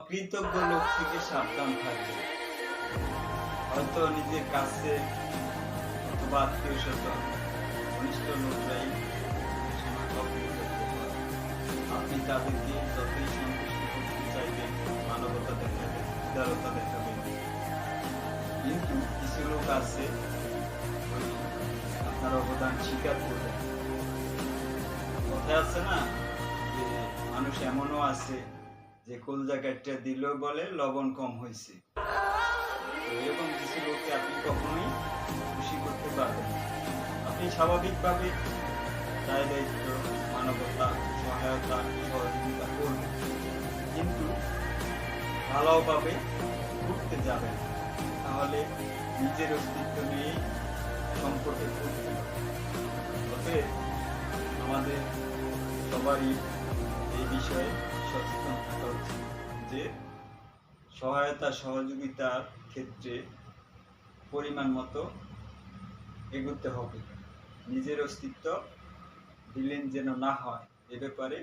কৃতজ্ঞ লোক থেকে সাবধান থাকবে। হয়তো নিজের কাছে অথবা আত্মীয় স্বজন ঘনিষ্ঠ লোকরাই সময় অকৃতজ্ঞ হয়। আপনি তাদেরকে যতই সন্তুষ্ট করতে চাইবেন, মানবতা দেখাবেন, উদারতা দেখাবেন, কিন্তু কিছু লোক আছে ওই আপনার অবদান স্বীকার করবে। কথায় আছে না যে মানুষ এমনও আছে যে কলজা কাটটা দিলেও বলে লবণ কম হয়েছে। তো এরকম কিছু লোককে আপনি কখনোই খুশি করতে পারবেন না। আপনি স্বাভাবিকভাবে দায় দায়িত্ব, মানবতা, সহায়তা, সহযোগিতা করবেন, কিন্তু ভালোভাবে ঘুরতে যাবেন, তাহলে নিজের অস্তিত্ব নিয়ে সংকটে পড়তে হবে। অতএব আমাদের সবারই এই বিষয়ে সচেতন থাকা উচিত যে সহায়তা সহযোগিতার ক্ষেত্রে পরিমাণ মতো এগোতে হবে। নিজের অস্তিত্ব বিলীন যেন না হয় এ ব্যাপারে